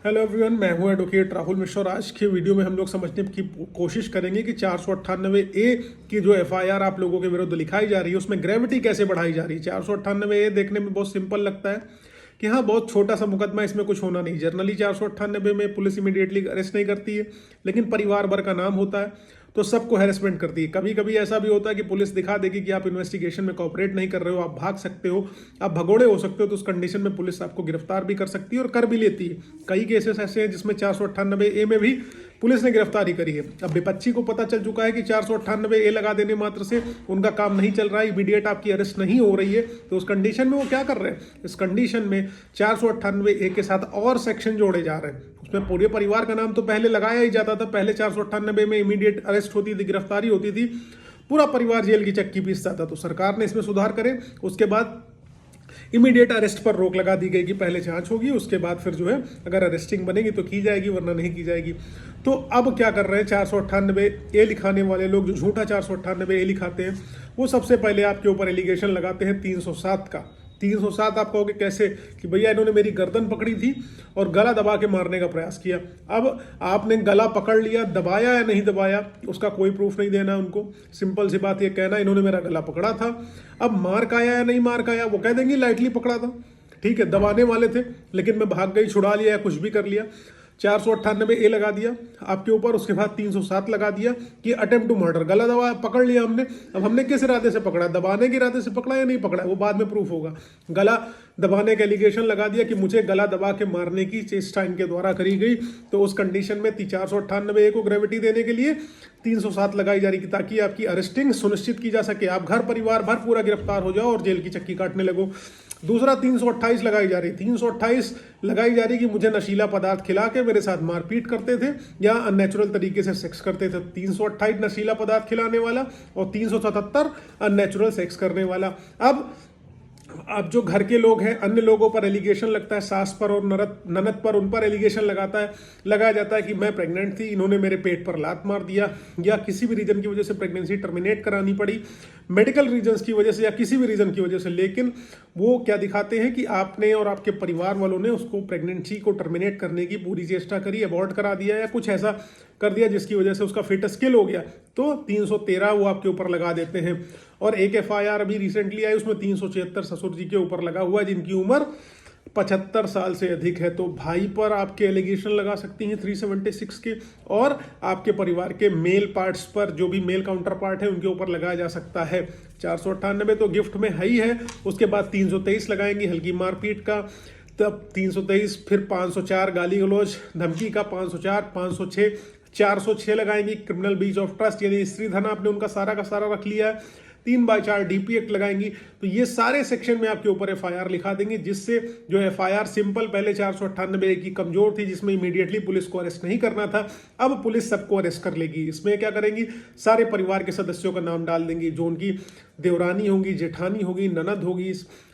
Hello everyone, मैं हूं advocate Rahul Mishra और आज के वीडियो में हम लोग समझने की कोशिश करेंगे कि 498A की जो एफआईआर आप लोगों के विरुद्ध लिखाई जा रही है उसमें ग्रेविटी कैसे बढ़ाई जा रही है। 498A देखने में बहुत सिंपल लगता है कि हाँ बहुत छोटा सा मुकदमा, इसमें कुछ होना नहीं। जनरली 498 में पुलिस इमीडिएटली अरेस्ट नहीं करती है, लेकिन परिवार भर का नाम होता है तो सबको हैरेसमेंट करती है। कभी कभी ऐसा भी होता है कि पुलिस दिखा देगी कि आप इन्वेस्टिगेशन में कोऑपरेट नहीं कर रहे हो, आप भाग सकते हो, आप भगोड़े हो सकते हो, तो उस कंडीशन में पुलिस आपको गिरफ्तार भी कर सकती है और कर भी लेती है। कई केसेस ऐसे हैं जिसमें 498A में भी पुलिस ने गिरफ्तारी करी है। अब विपक्षी को पता चल चुका है कि 498A लगा देने मात्र से उनका काम नहीं चल रहा है, इमीडिएट आपकी अरेस्ट नहीं हो रही है, तो उस कंडीशन में वो क्या कर रहे हैं, इस कंडीशन में 498A के साथ और सेक्शन जोड़े जा रहे हैं। उसमें पूरे परिवार का नाम तो पहले लगाया ही जाता था, पहले 498 में इमीडिएट अरेस्ट होती थी, गिरफ्तारी होती थी, पूरा परिवार जेल की चक्की पीसता था। तो सरकार ने इसमें सुधार करे, उसके बाद इमीडिएट अरेस्ट पर रोक लगा दी गई कि पहले जांच होगी, उसके बाद फिर जो है अगर अरेस्टिंग बनेगी तो की जाएगी, वरना नहीं की जाएगी। तो अब क्या कर रहे हैं 498A लिखाने वाले लोग, जो झूठा 498A लिखाते हैं, वो सबसे पहले आपके ऊपर एलिगेशन लगाते हैं 307 का। 307 आप कहोगे कैसे, कि भैया इन्होंने मेरी गर्दन पकड़ी थी और गला दबा के मारने का प्रयास किया। अब आपने गला पकड़ लिया, दबाया या नहीं दबाया उसका कोई प्रूफ नहीं देना उनको, सिंपल सी बात ये कहना इन्होंने मेरा गला पकड़ा था। अब मार काया या नहीं मार काया वो कह देंगे लाइटली पकड़ा था, ठीक है, दबाने वाले थे लेकिन मैं भाग गई, छुड़ा लिया या कुछ भी कर लिया। 498A लगा दिया आपके ऊपर, उसके बाद 307 लगा दिया कि अटेम्प्ट टू मर्डर, गला दबा पकड़ लिया हमने। अब हमने किस इरादे से पकड़ा, दबाने के इरादे से पकड़ा या नहीं पकड़ा, वो बाद में प्रूफ होगा। गला दबाने का एलिगेशन लगा दिया कि मुझे गला दबा के मारने की चेष्टा इनके द्वारा करी गई, तो उस कंडीशन में 498A को ग्रेविटी देने के लिए 307 लगाई जा रही कि ताकि आपकी अरेस्टिंग सुनिश्चित की जा सके, आप घर परिवार भर पूरा गिरफ्तार हो जाओ और जेल की चक्की काटने लगो। दूसरा 328 लगाई जा रही, 328 लगाई जा रही कि मुझे नशीला पदार्थ खिला के मेरे साथ मारपीट करते थे या अननेचुरल तरीके से सेक्स करते थे। 328 नशीला पदार्थ खिलाने वाला और 377 अननेचुरल सेक्स करने वाला। अब जो घर के लोग हैं, अन्य लोगों पर एलिगेशन लगता है, सास पर और ननद पर, उन पर एलिगेशन लगाया जाता है कि मैं प्रेग्नेंट थी, इन्होंने मेरे पेट पर लात मार दिया, या किसी भी रीजन की वजह से प्रेगनेंसी टर्मिनेट करानी पड़ी, मेडिकल रीजंस की वजह से या किसी भी रीजन की वजह से। लेकिन वो क्या दिखाते हैं कि आपने और आपके परिवार वालों ने उसको प्रेगनेंसी को टर्मिनेट करने की पूरी चेष्टा करी, अबॉर्ट करा दिया या कुछ ऐसा कर दिया जिसकी वजह से उसका फिटस किल हो गया, तो 313 वो आपके ऊपर लगा देते हैं। और एक एफआईआर अभी रिसेंटली आई, उसमें 376 ससुर जी के ऊपर लगा हुआ है जिनकी उम्र 75 साल से अधिक है। तो भाई पर आपके एलिगेशन लगा सकती हैं 376 के, और आपके परिवार के मेल पार्ट्स पर, जो भी मेल काउंटर पार्ट है उनके ऊपर लगाया जा सकता है। 498 तो गिफ्ट में है ही है, उसके बाद 323 लगाएंगे हल्की मारपीट का, तब 323, फिर 504 गाली गलौज धमकी का, 504, 506, 406 लगाएंगे क्रिमिनल ब्रीच ऑफ ट्रस्ट, यानी स्त्री धन आपने उनका सारा का सारा रख लिया है, 3/4 DP एक्ट लगाएंगी। तो ये सारे सेक्शन में आपके ऊपर एफआईआर लिखा देंगे, जिससे जो एफआईआर सिंपल पहले 498 की कमजोर थी, जिसमें इमीडिएटली पुलिस को अरेस्ट नहीं करना था, अब पुलिस सबको अरेस्ट कर लेगी। इसमें क्या करेंगी, सारे परिवार के सदस्यों का नाम डाल देंगी, जो उनकी देवरानी होंगी, जेठानी होगी, ननद होगी,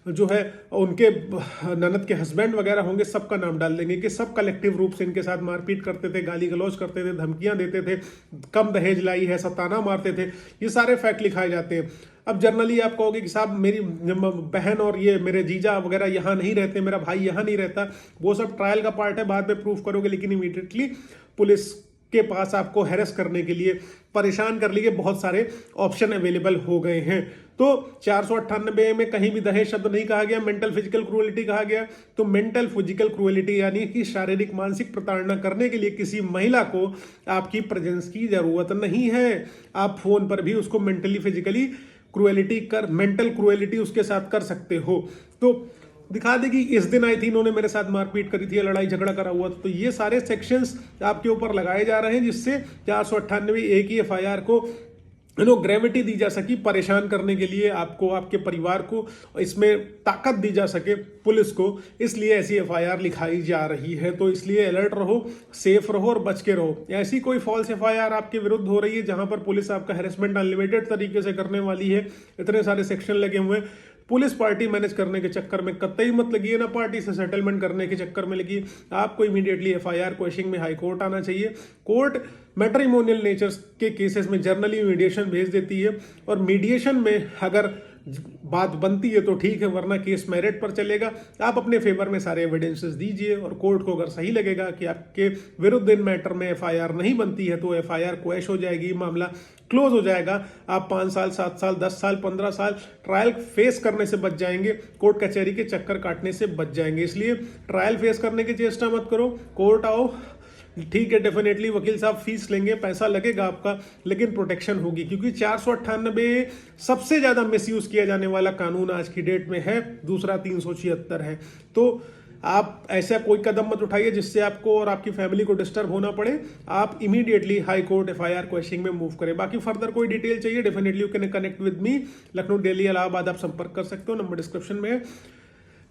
जो है उनके ननद के हस्बैंड वगैरह होंगे, सबका नाम डाल देंगे कि सब कलेक्टिव रूप से इनके साथ मारपीट करते थे, गाली गलौज करते थे, धमकियां देते थे, कम दहेज लाई है, सताना मारते थे। ये सारे फैक्ट लिखाए जाते हैं। अब जनरली आप कहोगे कि साहब मेरी बहन और ये मेरे जीजा वगैरह यहाँ नहीं रहते, मेरा भाई यहाँ नहीं रहता, वो सब ट्रायल का पार्ट है, बाद में प्रूफ करोगे। लेकिन इमीडिएटली पुलिस के पास आपको हैरेस करने के लिए, परेशान करने के बहुत सारे ऑप्शन अवेलेबल हो गए हैं। तो 498 में कहीं भी दहेज शब्द नहीं कहा गया, मेंटल फिजिकल क्रूएलिटी कहा गया। तो मेंटल फिजिकल क्रूएलिटी यानी कि शारीरिक मानसिक प्रताड़ना करने के लिए किसी महिला को आपकी प्रेजेंस की जरूरत नहीं है। आप फोन पर भी उसको मेंटल क्रूएलिटी उसके साथ कर सकते हो। तो दिखा दे कि इस दिन आई थी, इन्होंने मेरे साथ मारपीट करी थी, लड़ाई झगड़ा करा हुआ। तो ये सारे सेक्शंस आपके ऊपर लगाए जा रहे हैं, जिससे 498A की एफआईआर को ग्रेविटी दी जा सकी, परेशान करने के लिए आपको, आपके परिवार को, इसमें ताकत दी जा सके पुलिस को, इसलिए ऐसी एफआईआर लिखाई जा रही है। तो इसलिए अलर्ट रहो, सेफ रहो और बच के रहो। ऐसी कोई फॉल्स एफआईआर आपके विरुद्ध हो रही है जहां पर पुलिस आपका हैरेसमेंट अनलिमिटेड तरीके से करने वाली है, इतने सारे सेक्शन लगे हुए हैं, पुलिस पार्टी मैनेज करने के चक्कर में कतई मत लगी है, ना पार्टी से सेटलमेंट करने के चक्कर में लगी। आपको इमीडिएटली एफआईआर क्वेश्चनिंग में हाई कोर्ट आना चाहिए। कोर्ट मैट्रिमोनियल नेचर के केसेस में जर्नली मीडिएशन भेज देती है, और मीडिएशन में अगर बात बनती है तो ठीक है, वरना केस मेरिट पर चलेगा। आप अपने फेवर में सारे एविडेंसेस दीजिए और कोर्ट को अगर सही लगेगा कि आपके विरुद्ध इन मैटर में एफआईआर नहीं बनती है तो एफआईआर क्वैश हो जाएगी, मामला क्लोज हो जाएगा। आप 5 साल, 7 साल, 10 साल, 15 साल ट्रायल फेस करने से बच जाएंगे, कोर्ट कचहरी के चक्कर काटने से बच जाएंगे। इसलिए ट्रायल फेस करने की चेष्टा मत करो, कोर्ट आओ, ठीक है डेफिनेटली वकील साहब फीस लेंगे, पैसा लगेगा आपका, लेकिन प्रोटेक्शन होगी, क्योंकि 498 सबसे ज्यादा मिसयूज किया जाने वाला कानून आज की डेट में है, दूसरा 376 है। तो आप ऐसा कोई कदम मत उठाइए जिससे आपको और आपकी फैमिली को डिस्टर्ब होना पड़े। आप immediately high court FIR questioning में मूव करें। बाकी फर्दर कोई डिटेल चाहिए definitely you can connect with me, Lucknow, Delhi, Allahabad आप संपर्क कर सकते हो, नंबर डिस्क्रिप्शन में है।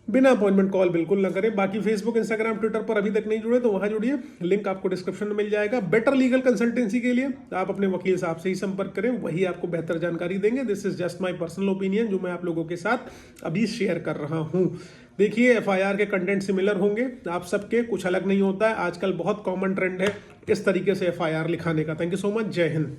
बिना अपॉइंटमेंट कॉल बिल्कुल ना करें। बाकी फेसबुक, इंस्टाग्राम, ट्विटर पर अभी तक नहीं जुड़े तो वहां जुड़िए, लिंक आपको डिस्क्रिप्शन में मिल जाएगा। बेटर लीगल कंसल्टेंसी के लिए आप अपने वकील साहब से ही संपर्क करें, वही आपको बेहतर जानकारी देंगे। This is just my personal opinion जो मैं आप लोगों के साथ अभी शेयर कर रहा हूं। देखिए एफआईआर के कंटेंट सिमिलर होंगे आप सबके, कुछ अलग नहीं होता है। आजकल बहुत कॉमन ट्रेंड है इस तरीके से एफआईआर लिखाने का। थैंक यू सो मच, जय हिंद।